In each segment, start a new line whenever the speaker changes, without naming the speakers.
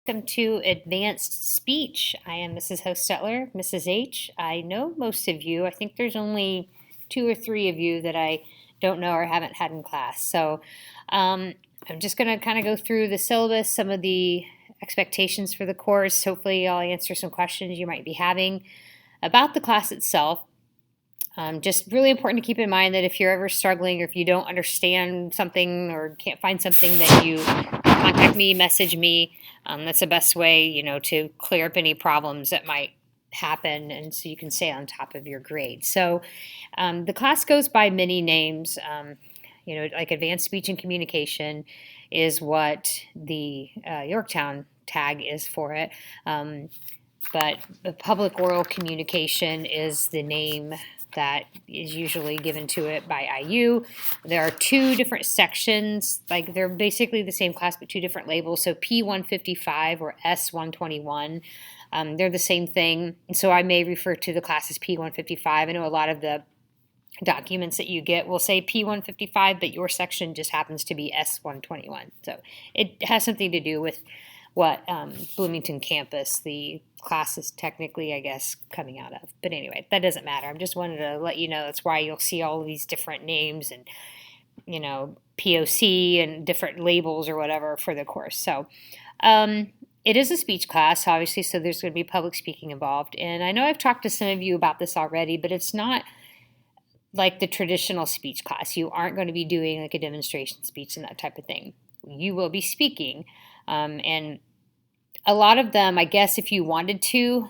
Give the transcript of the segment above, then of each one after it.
Welcome to Advanced Speech. I am Mrs. Hostetler, Mrs. H. I know most of you. I think there's only 2 or 3 of you that I don't know or haven't had in class. So I'm just going to kind of go through the syllabus, some of the expectations for the course. Hopefully I'll answer some questions you might be having about the class itself. Just really important to keep in mind that if you're ever struggling or if you don't understand something or can't find something, that you contact me, message me. That's the best way, to clear up any problems that might happen, and so you can stay on top of your grade. So the class goes by many names. Like Advanced Speech and Communication is what the Yorktown tag is for it. But the Public Oral Communication is the name that is usually given to it by IU. There are 2 different sections, like they're basically the same class but 2 different labels. So P155 or S121, they're the same thing. And so I may refer to the class as P155. I know a lot of the documents that you get will say P155, but your section just happens to be S121. So it has something to do with what Bloomington campus the class is technically, I guess, coming out of. But anyway, that doesn't matter. I just wanted to let you know that's why you'll see all of these different names and, POC and different labels or whatever for the course. So it is a speech class, obviously, so there's going to be public speaking involved. And I know I've talked to some of you about this already, but it's not like the traditional speech class. You aren't going to be doing like a demonstration speech and that type of thing. You will be speaking. And a lot of them, I guess, if you wanted to,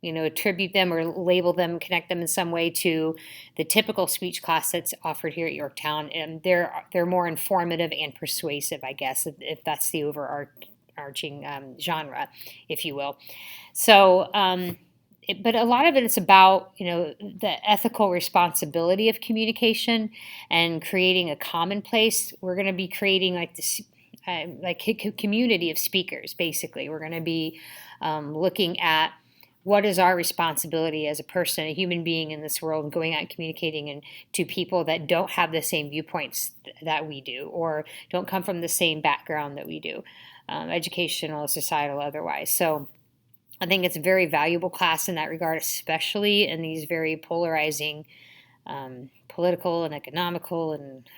attribute them or label them, connect them in some way to the typical speech class that's offered here at Yorktown, and they're more informative and persuasive, I guess, if that's the overarching genre, if you will. So, but a lot of it is about, the ethical responsibility of communication and creating a commonplace. We're going to be creating like this. Community of speakers, basically. We're going to be looking at what is our responsibility as a person, a human being in this world, and going out and communicating to people that don't have the same viewpoints that we do or don't come from the same background that we do, educational, societal, otherwise. So I think it's a very valuable class in that regard, especially in these very polarizing political and economical and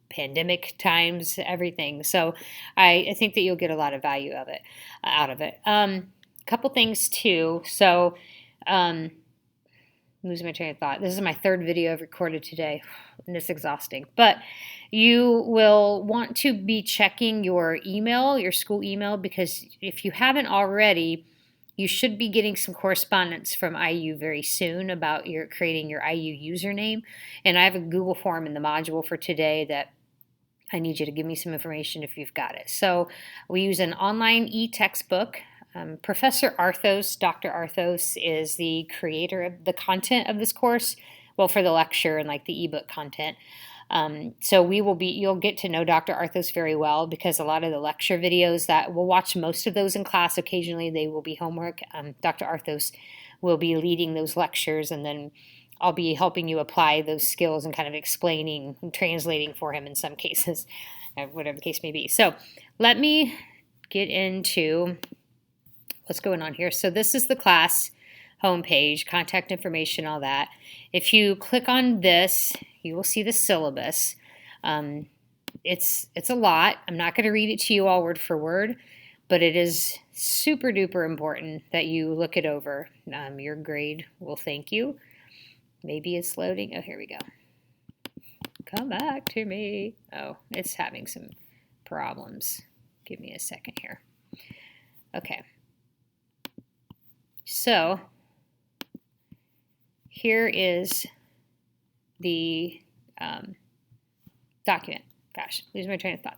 pandemic times, everything. So I think that you'll get a lot of value out of it. A couple things too. So losing my train of thought. This is my 3rd video I've recorded today, and it's exhausting. But you will want to be checking your email, your school email, because if you haven't already, you should be getting some correspondence from IU very soon about creating your IU username. And I have a Google form in the module for today that I need you to give me some information if you've got it. So we use an online e-textbook. Professor Arthos, Dr. Arthos, is the creator of the content of this course, well, for the lecture and like the ebook content. So you'll get to know Dr. Arthos very well, because a lot of the lecture videos that we'll watch, most of those in class, occasionally they will be homework. Dr. Arthos will be leading those lectures, and then I'll be helping you apply those skills and kind of explaining and translating for him in some cases, whatever the case may be. So let me get into what's going on here. So this is the class homepage, contact information, all that. If you click on this, you will see the syllabus. It's a lot. I'm not going to read it to you all word for word, but it is super duper important that you look it over. Your grade will thank you. Maybe it's loading. Oh, here we go. Come back to me. Oh, it's having some problems. Give me a second here. Okay. So here is the document. Gosh, losing my train of thought.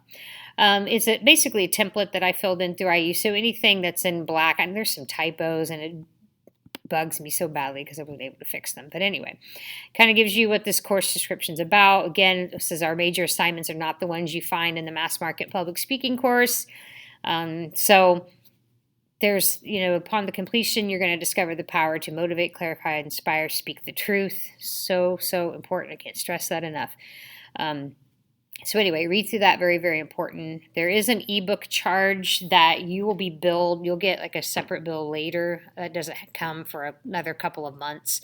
It's basically a template that I filled in through IU. So anything that's in black, and there's some typos, and it bugs me so badly because I wasn't able to fix them. But anyway, kind of gives you what this course description is about. Again, it says our major assignments are not the ones you find in the mass market public speaking course. So there's, upon the completion, you're going to discover the power to motivate, clarify, inspire, speak the truth. So, so important. I can't stress that enough. So anyway, read through that. Very, very important. There is an ebook charge that you will be billed. You'll get like a separate bill later. That doesn't come for another couple of months.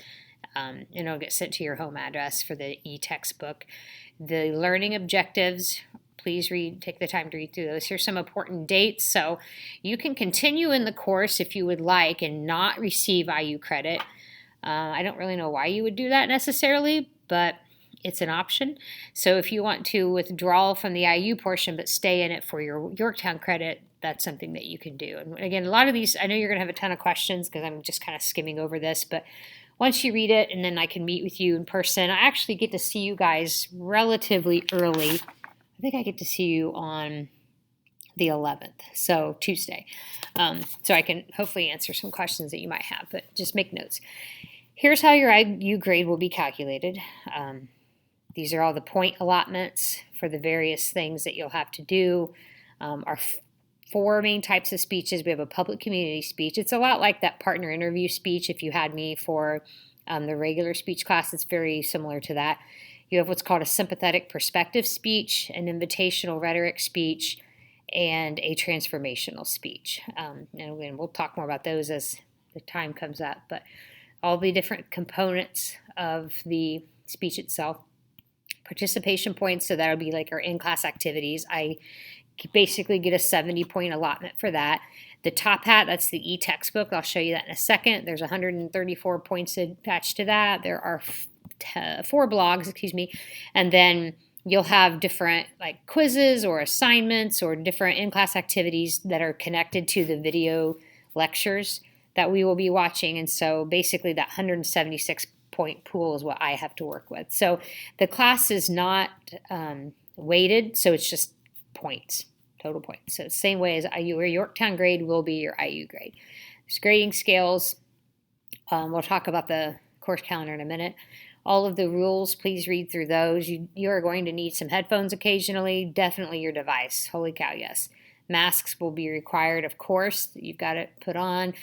And it'll get sent to your home address for the e-textbook. The learning objectives, please take the time to read through those. Here's some important dates. So you can continue in the course if you would like and not receive IU credit. I don't really know why you would do that necessarily, but it's an option. So if you want to withdraw from the IU portion but stay in it for your Yorktown credit, that's something that you can do. And again, a lot of these, I know you're going to have a ton of questions because I'm just kind of skimming over this, but once you read it and then I can meet with you in person, I actually get to see you guys relatively early. I think I get to see you on the 11th, so Tuesday. So I can hopefully answer some questions that you might have, but just make notes. Here's how your IU grade will be calculated. These are all the point allotments for the various things that you'll have to do. Our four main types of speeches. We have a public community speech. It's a lot like that partner interview speech. If you had me for the regular speech class, it's very similar to that. You have what's called a sympathetic perspective speech, an invitational rhetoric speech, and a transformational speech. And we'll talk more about those as the time comes up. But all the different components of the speech itself. Participation points, so that'll be like our in-class activities. I basically get a 70-point allotment for that. The top hat, that's the e-textbook. I'll show you that in a second. There's 134 points attached to that. There are 4 blogs, and then you'll have different like quizzes or assignments or different in-class activities that are connected to the video lectures that we will be watching. And so basically that 176 point pool is what I have to work with. So the class is not weighted, so it's just points, total points. So same way as IU, or Yorktown grade will be your IU grade. There's grading scales. We'll talk about the course calendar in a minute. All of the rules, please read through those. You are going to need some headphones occasionally, definitely your device. Holy cow, yes. Masks will be required, of course. You've got it put on.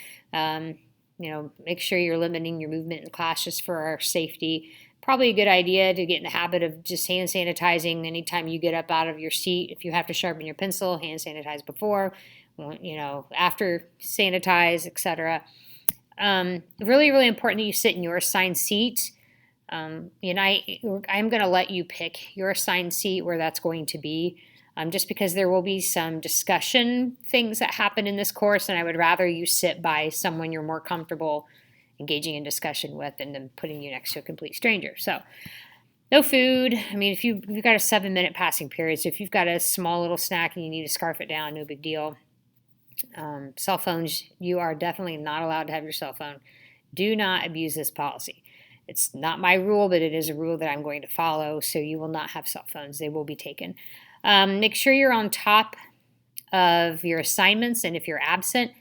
Make sure you're limiting your movement in class just for our safety. Probably a good idea to get in the habit of just hand sanitizing anytime you get up out of your seat. If you have to sharpen your pencil, hand sanitize before, after sanitize, etc. Really, really important that you sit in your assigned seat. I'm going to let you pick your assigned seat where that's going to be. Just because there will be some discussion things that happen in this course, and I would rather you sit by someone you're more comfortable engaging in discussion with than putting you next to a complete stranger. So no food. I mean, if you've got a 7-minute passing period, so if you've got a small little snack and you need to scarf it down, no big deal. Cell phones, you are definitely not allowed to have your cell phone. Do not abuse this policy. It's not my rule, but it is a rule that I'm going to follow, so you will not have cell phones. They will be taken. Make sure you're on top of your assignments, and if you're absent,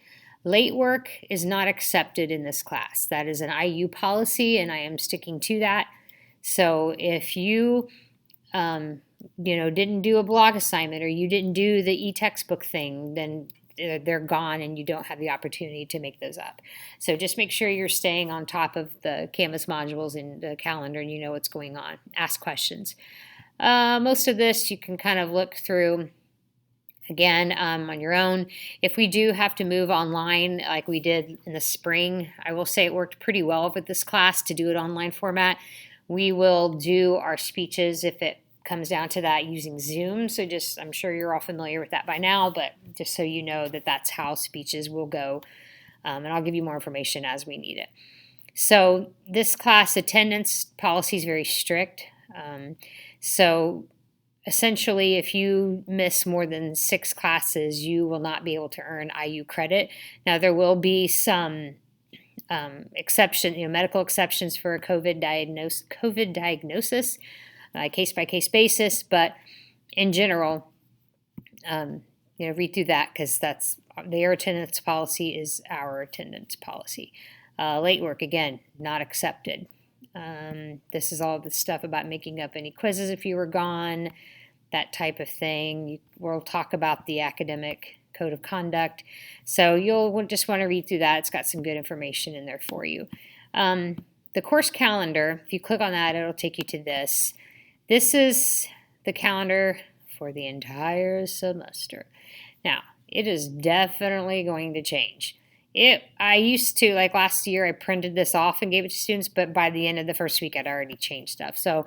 late work is not accepted in this class. That is an IU policy, and I am sticking to that. So if you didn't do a blog assignment or you didn't do the e-textbook thing, then they're gone and you don't have the opportunity to make those up. So just make sure you're staying on top of the Canvas modules in the calendar and you know what's going on. Ask questions. Most of this you can kind of look through again on your own. If we do have to move online like we did in the spring, I will say it worked pretty well with this class to do it online format. We will do our speeches if it comes down to that using Zoom. So I'm sure you're all familiar with that by now, but just so you know that that's how speeches will go. And I'll give you more information as we need it. So this class attendance policy is very strict. So essentially, if you miss more than 6 classes, you will not be able to earn IU credit. Now, there will be some medical exceptions for a COVID diagnosis, case-by-case basis. But in general, read through that because that's their attendance policy is our attendance policy. Late work, again, not accepted. This is all the stuff about making up any quizzes if you were gone, that type of thing. We'll talk about the academic code of conduct. So you'll just want to read through that. It's got some good information in there for you. The course calendar, if you click on that, it'll take you to this. This is the calendar for the entire semester. Now, it is definitely going to change. I used to, like last year, I printed this off and gave it to students, but by the end of the first week, I'd already changed stuff. So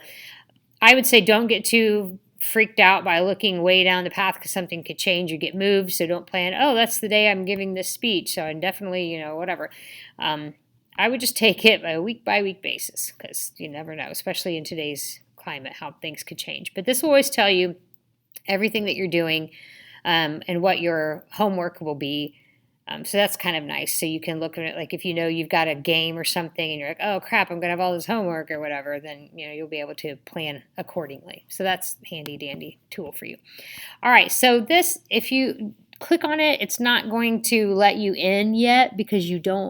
I would say don't get too freaked out by looking way down the path because something could change or get moved. So don't plan, oh, that's the day I'm giving this speech. So I'm definitely, whatever. I would just take it by week basis because you never know, especially in today's climate, how things could change. But this will always tell you everything that you're doing and what your homework will be. So that's kind of nice. So you can look at it like if you know you've got a game or something and you're like, oh crap, I'm going to have all this homework or whatever, then you'll be able to plan accordingly. So that's handy dandy tool for you. All right, so this, if you click on it, it's not going to let you in yet because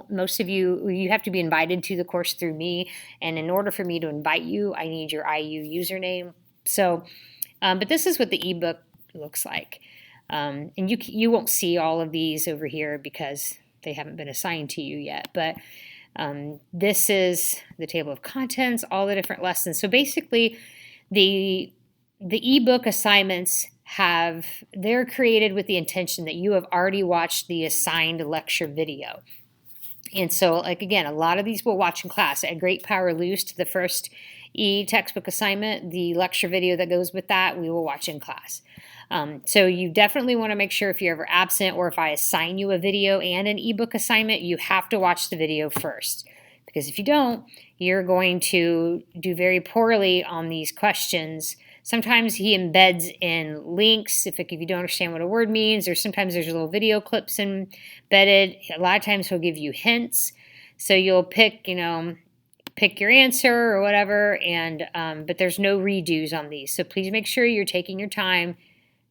most of you have to be invited to the course through me. And in order for me to invite you, I need your IU username. So, but this is what the ebook looks like. And you won't see all of these over here because they haven't been assigned to you yet. But this is the table of contents, all the different lessons. So basically, the ebook assignments they're created with the intention that you have already watched the assigned lecture video. And so, like again, a lot of these we'll watch in class. At Great Power Loose, the first textbook assignment, the lecture video that goes with that, we will watch in class. So you definitely want to make sure if you're ever absent or if I assign you a video and an ebook assignment, you have to watch the video first. Because if you don't, you're going to do very poorly on these questions. Sometimes he embeds in links if you don't understand what a word means, or sometimes there's little video clips embedded. A lot of times he'll give you hints. So you'll pick your answer or whatever, but there's no redos on these. So please make sure you're taking your time.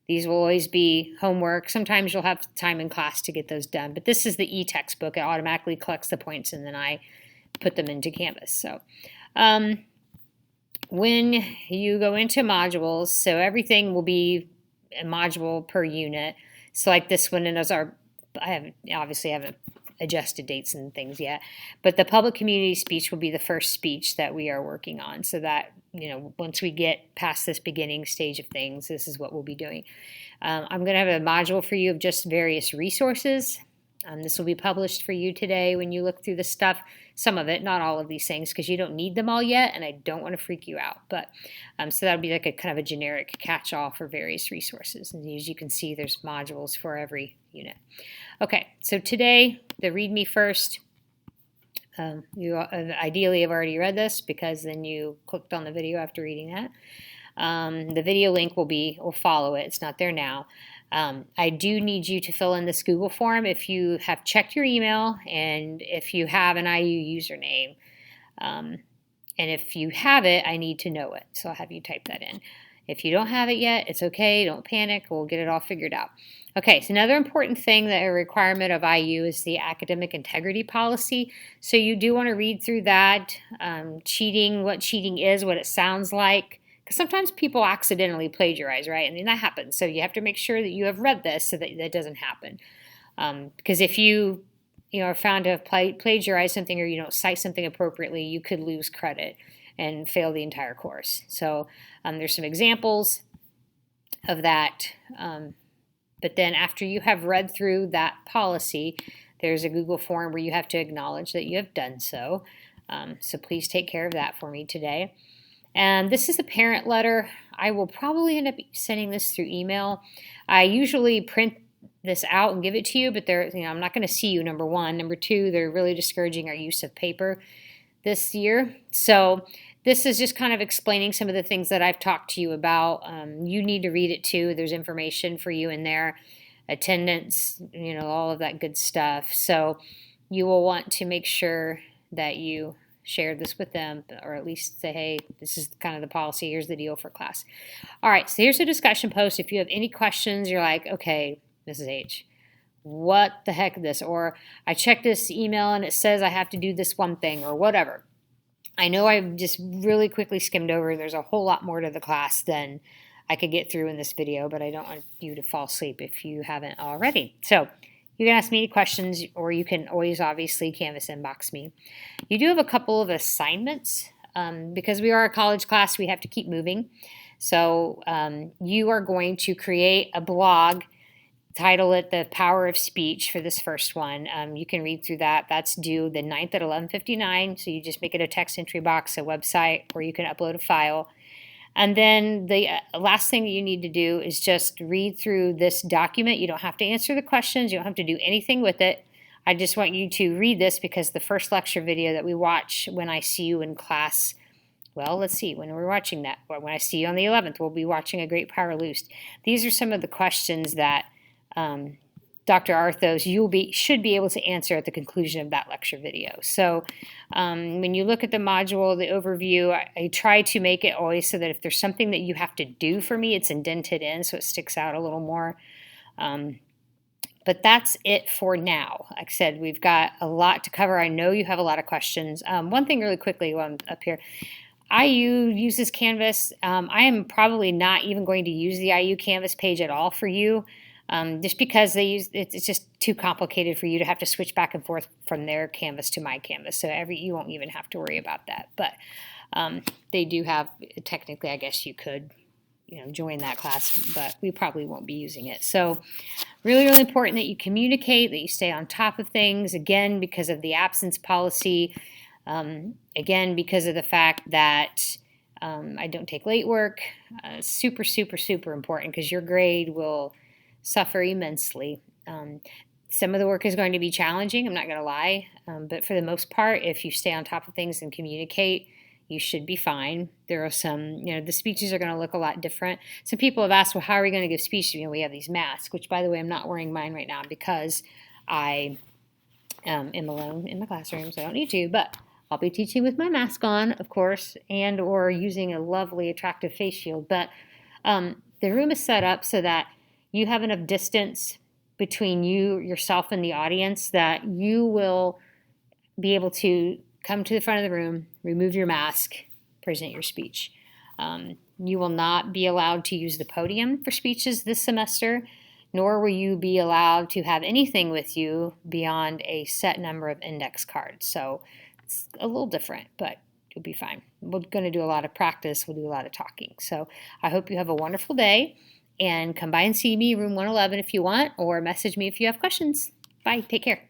These will always be homework. Sometimes you'll have time in class to get those done. But this is the e-textbook. It automatically collects the points, and then I put them into Canvas. So when you go into modules, so everything will be a module per unit. So like this one, and I haven't adjusted dates and things yet. But the public community speech will be the first speech that we are working on. So that, once we get past this beginning stage of things, this is what we'll be doing. I'm going to have a module for you of just various resources. This will be published for you today when you look through the stuff. Some of it, not all of these things, because you don't need them all yet, and I don't want to freak you out. But so that'll be like a kind of a generic catch-all for various resources. And as you can see, there's modules for every unit. Okay, so today, the Read Me First. You ideally have already read this because then you clicked on the video after reading that. The video link will follow it. It's not there now. I do need you to fill in this Google form if you have checked your email and if you have an IU username. And if you have it, I need to know it. So I'll have you type that in. If you don't have it yet, it's okay. Don't panic. We'll get it all figured out. Okay, so another important thing that a requirement of IU is the academic integrity policy. So you do want to read through that, cheating, what cheating is, what it sounds like. Because sometimes people accidentally plagiarize, right? I mean, that happens. So you have to make sure that you have read this so that that doesn't happen. Because if you are found to have plagiarized something or you don't cite something appropriately, you could lose credit and fail the entire course. So there's some examples of that. But then after you have read through that policy, there's a Google form where you have to acknowledge that you have done so. So please take care of that for me today. And this is a parent letter. I will probably end up sending this through email. I usually print this out and give it to you, but I'm not going to see you, number one. Number two, they're really discouraging our use of paper this year. So this is just kind of explaining some of the things that I've talked to you about. You need to read it too. There's information for you in there, attendance, all of that good stuff. So you will want to make sure that you share this with them, or at least say, hey, this is kind of the policy. Here's the deal for class. All right, so here's a discussion post. If you have any questions, you're like, okay, Mrs. H, what the heck is this? Or I checked this email and it says I have to do this one thing or whatever. I know I've just really quickly skimmed over. There's a whole lot more to the class than I could get through in this video, but I don't want you to fall asleep if you haven't already. So you can ask me any questions, or you can always obviously Canvas inbox me. You do have a couple of assignments. Because we are a college class, we have to keep moving. So you are going to create a blog, title it The Power of Speech for this first one. You can read through that. That's due the 9th at 11:59. So you just make it a text entry box, a website, or you can upload a file. And then the last thing that you need to do is just read through this document. You don't have to answer the questions. You don't have to do anything with it. I just want you to read this because the first lecture video that we watch when I see you in class, well, let's see, when we're watching that, or when I see you on the 11th, we'll be watching A Great Power Loosed. These are some of the questions that Dr. Arthos, should be able to answer at the conclusion of that lecture video. So when you look at the module, the overview, I try to make it always so that if there's something that you have to do for me, it's indented in so it sticks out a little more. But that's it for now. Like I said, we've got a lot to cover. I know you have a lot of questions. One thing really quickly while I'm up here, IU uses Canvas. I am probably not even going to use the IU Canvas page at all for you. Just because it's just too complicated for you to have to switch back and forth from their Canvas to my Canvas. So you won't even have to worry about that. But they do have, technically, I guess you could, join that class, but we probably won't be using it. So really, really important that you communicate, that you stay on top of things. Again, because of the absence policy. Again, because of the fact that I don't take late work. Super, super, super important because your grade will suffer immensely. Some of the work is going to be challenging, I'm not going to lie, but for the most part, if you stay on top of things and communicate, you should be fine. There are some, the speeches are going to look a lot different. Some people have asked, well, how are we going to give speeches? We have these masks, which, by the way, I'm not wearing mine right now because I am alone in my classroom, so I don't need to, but I'll be teaching with my mask on, of course, and or using a lovely, attractive face shield. But the room is set up so that you have enough distance between yourself, and the audience that you will be able to come to the front of the room, remove your mask, present your speech. You will not be allowed to use the podium for speeches this semester, nor will you be allowed to have anything with you beyond a set number of index cards. So it's a little different, but you'll be fine. We're going to do a lot of practice. We'll do a lot of talking. So I hope you have a wonderful day. And come by and see me, room 111 if you want, or message me if you have questions. Bye. Take care.